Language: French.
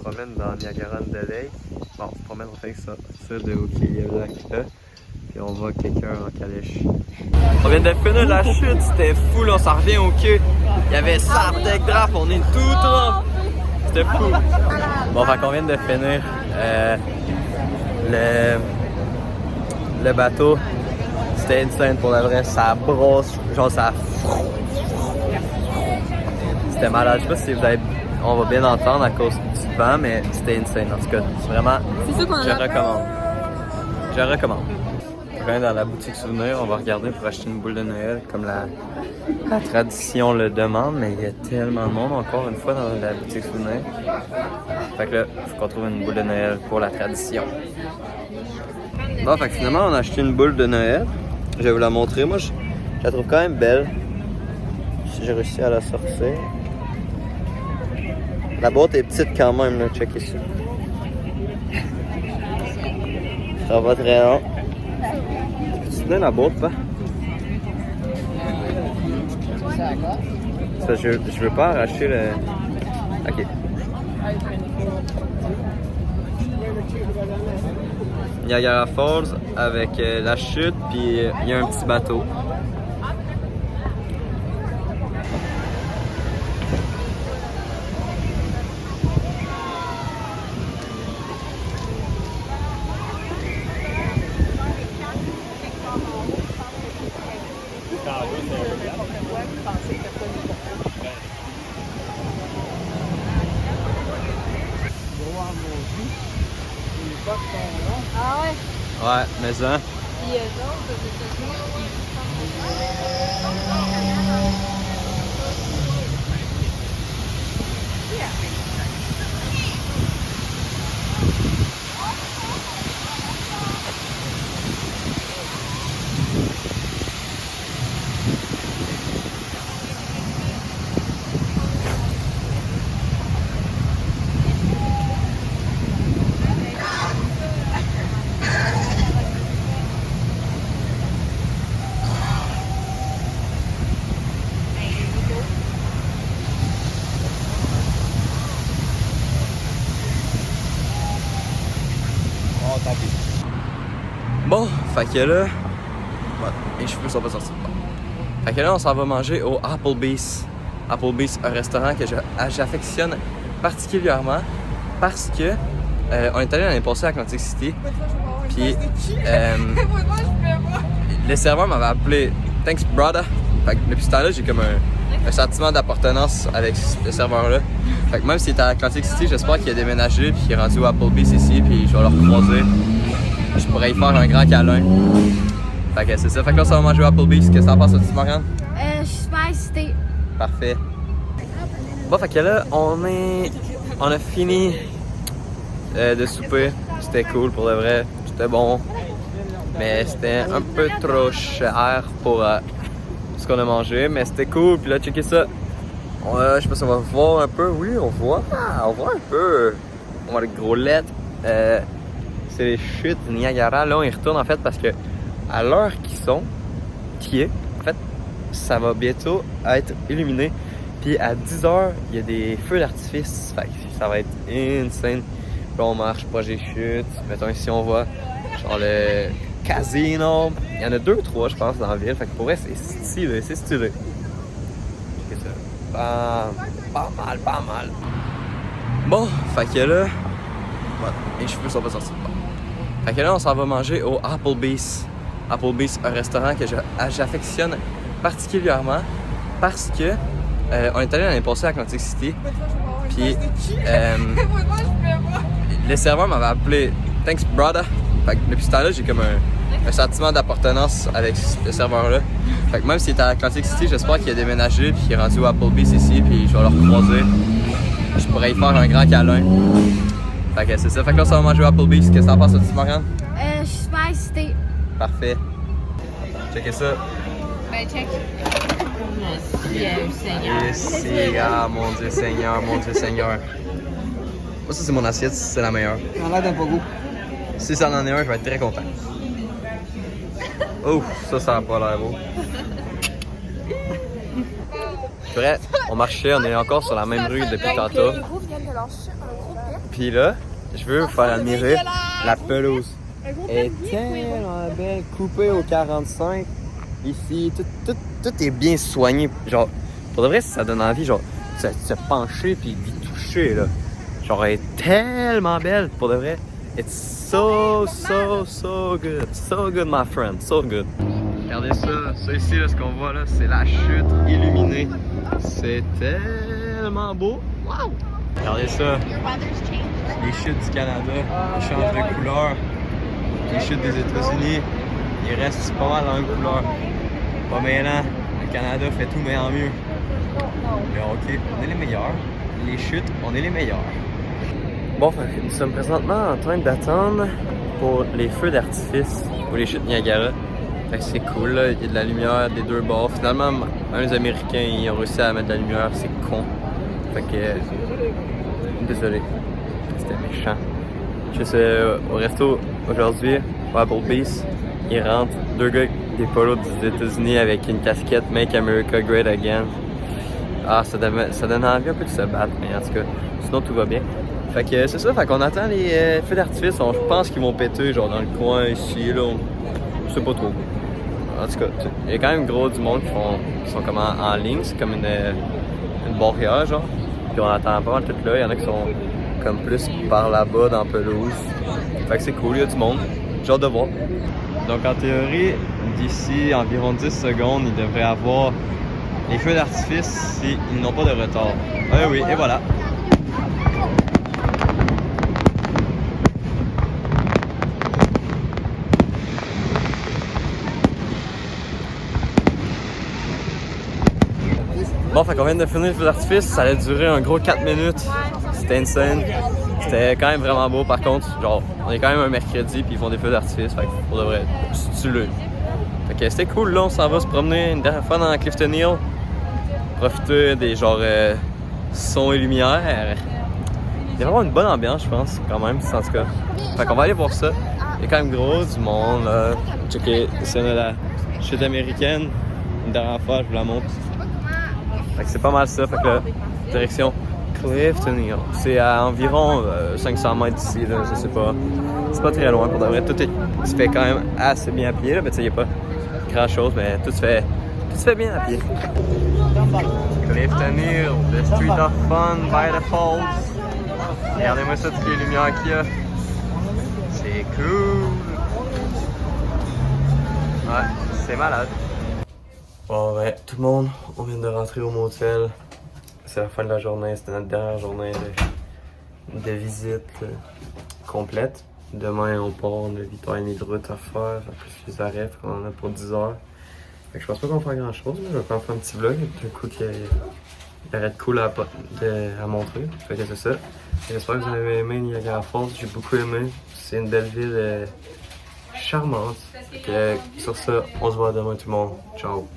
promène dans Niagara on the Lake. Bon, on se promène, on fait ça de Okielak là. Puis on voit quelqu'un en calèche. On vient de finir la chute, c'était fou là, on s'en revient au queue. Il y avait ça, Tech Draft, on est tout trempé. C'était fou. Bon, fait qu'on vient de finir le bateau. C'était insane pour la vraie, ça brosse, genre ça. C'était malade, je sais pas si vous avez... on va bien entendre à cause du vent, mais c'était insane en tout cas. Vraiment, je recommande. Je recommande. On va dans la boutique souvenir, on va regarder pour acheter une boule de Noël comme la tradition le demande, mais il y a tellement de monde encore une fois dans la boutique souvenir. Fait que là, il faut qu'on trouve une boule de Noël pour la tradition. Bon, fait que finalement, on a acheté une boule de Noël. Je vais vous la montrer. Moi, je la trouve quand même belle. Si j'ai réussi à la sortir. La boîte est petite quand même, là. Checkez ça. Ça va très long. Tu tenais la boîte, pas? Ça, je veux pas arracher le... Ok. Niagara Falls avec la chute, puis il y a un petit bateau. Ah ouais? Ouais, mais ça. Puis eux autres, aux États-Unis, Bon, fait que là... Ouais, les cheveux sont pas sortis. Bon. Fait que là, on s'en va manger au Applebee's. Applebee's, un restaurant que j'affectionne particulièrement parce que on est allé l'année passée à Atlantic City. Puis le serveur m'avait appelé « Thanks, brother ». Fait que depuis ce temps-là, j'ai comme un sentiment d'appartenance avec ce serveur-là. Fait que même s'il était à Atlantic City, j'espère qu'il a déménagé puis qu'il est rendu au Applebee's ici, puis je vais le recroiser. Je pourrais y faire un grand câlin. Fait que c'est ça. Fait que là, ça va manger au Applebee's. Qu'est-ce que t'en penses, toi, Marianne? je suis super excitée. Parfait. Bon, fait que là, on a fini de souper. C'était cool pour le vrai. C'était bon. Mais c'était un peu trop cher pour ce qu'on a mangé. Mais c'était cool. Puis là, checkez ça. Je sais pas si on va voir un peu. Oui, on voit. On voit un peu. On voit les gros lettres. C'est les chutes du Niagara. Là, on y retourne en fait parce que à l'heure qui est, en fait, ça va bientôt être illuminé. Puis à 10h, il y a des feux d'artifice. Fait que ça va être insane. Là, on marche proche des chutes. Mettons ici, on voit genre le casino. Il y en a 2 ou 3, je pense, dans la ville. Fait que pour vrai, c'est stylé. C'est stylé. Qu'est-ce que ça? Pas mal. Bon, fait que là... Ouais, les cheveux sont pas sortis. Bon. Fait que là, on s'en va manger au Applebee's. Applebee's, un restaurant que j'affectionne particulièrement parce que on est allé l'année passée à Atlantic City. Puis le serveur m'avait appelé « Thanks, brother ». Fait que depuis ce temps-là, j'ai comme un sentiment d'appartenance avec ce serveur-là. Fait que même s'il était à Atlantic City, j'espère qu'il a déménagé puis qu'il est rendu au Applebee's ici, puis je vais le recroiser. Je pourrais y faire un grand câlin. Fait que c'est ça. Fait que là, ça va manger au Applebee's. Qu'est-ce que t'en penses, toi, Marianne? Je suis super excitée. Parfait. Checkez ça. Ben, check. Merci, Seigneur. Merci, ah, mon Dieu Seigneur, mon Dieu Seigneur. Moi, ça, c'est mon assiette, c'est la meilleure. Ça a l'air d'un pas goût. Si ça en est un, je vais être très content. Oh, ça a pas l'air beau. Vrai, on marchait, on est encore sur la même rue depuis tantôt. Puis là, je veux vous faire admirer la pelouse. Elle est tellement belle, coupée au 45. Ici, tout est bien soigné. Genre, pour de vrai, ça donne envie, genre, de se pencher puis d'y toucher, là. Genre, elle est tellement belle, pour de vrai. It's so good. So good, my friend. So good. Regardez ça. Ça ici, là, ce qu'on voit là, c'est la chute illuminée. C'est tellement beau. Wow! Regardez ça. Les chutes du Canada changent de couleur. Les chutes des États-Unis, ils restent pas mal dans la même couleur. Pas maintenant. Le Canada fait tout, mais en mieux. Mais ok, on est les meilleurs. Les chutes, on est les meilleurs. Bon, nous sommes présentement en train d'attendre pour les feux d'artifice ou les chutes Niagara. Fait que c'est cool, là. Il y a de la lumière des deux bords. Finalement, un des Américains, ils ont réussi à mettre de la lumière, c'est con. Fait que. Désolé. C'était méchant. Je suis au resto aujourd'hui, au Applebee's. Ils rentrent, deux gars avec des polos des États-Unis avec une casquette Make America Great Again. Ah, ça donne envie un peu de se battre, mais en tout cas, sinon tout va bien. Fait que c'est ça, fait qu'on attend les feux d'artifice. Je pense qu'ils vont péter genre dans le coin ici, là. Je sais pas trop. En tout cas, il y a quand même gros du monde qui sont comme en ligne, c'est comme une barrière, genre. Puis on attend pas mal tout là. Il y en a qui sont comme plus par là-bas dans la pelouse. Fait que c'est cool, il y a du monde. J'ai hâte de voir. Donc en théorie, d'ici environ 10 secondes, il devrait avoir les feux d'artifice s'ils n'ont pas de retard. Ah oui, et voilà. Bon, fait qu'on vient de finir le feu d'artifice, ça allait durer un gros 4 minutes. C'était insane. C'était quand même vraiment beau par contre. Genre, on est quand même un mercredi puis ils font des feux d'artifice, fait que pour de vrai, stylé. Fait que c'était cool, là, on s'en va se promener une dernière fois dans Clifton Hill. Profiter des genre sons et lumières. Il y a vraiment une bonne ambiance, je pense, quand même, en tout cas. Fait qu'on va aller voir ça. Il y a quand même gros du monde, là. Checker, c'est la chute américaine. Une dernière fois, je vous la montre. Fait que c'est pas mal ça, fait que là, direction Clifton Hill. C'est à environ 500 mètres d'ici, là, je sais pas. C'est pas très loin pour de vrai. Tout se fait quand même assez bien à pied, là, mais tu sais, y a pas grand chose, mais tout se fait bien à pied. Clifton Hill, the street of fun by the falls. Regardez-moi ça, toutes les lumières qu'il y a. C'est cool. Ouais, c'est malade. Bon ben, tout le monde, on vient de rentrer au motel. C'est la fin de la journée, c'était notre dernière journée de visite complète. Demain on part, on a 8h30 de route à faire, plus les arrêts, on en a pour 10 heures. Fait que je pense pas qu'on va faire grand chose, mais je vais quand même faire un petit vlog, un coup qu'il y aurait de cool à montrer. Fait que c'est ça. J'espère que vous avez aimé Niagara Falls, j'ai beaucoup aimé. C'est une belle ville charmante. Fait que sur ça, on se voit demain tout le monde. Ciao!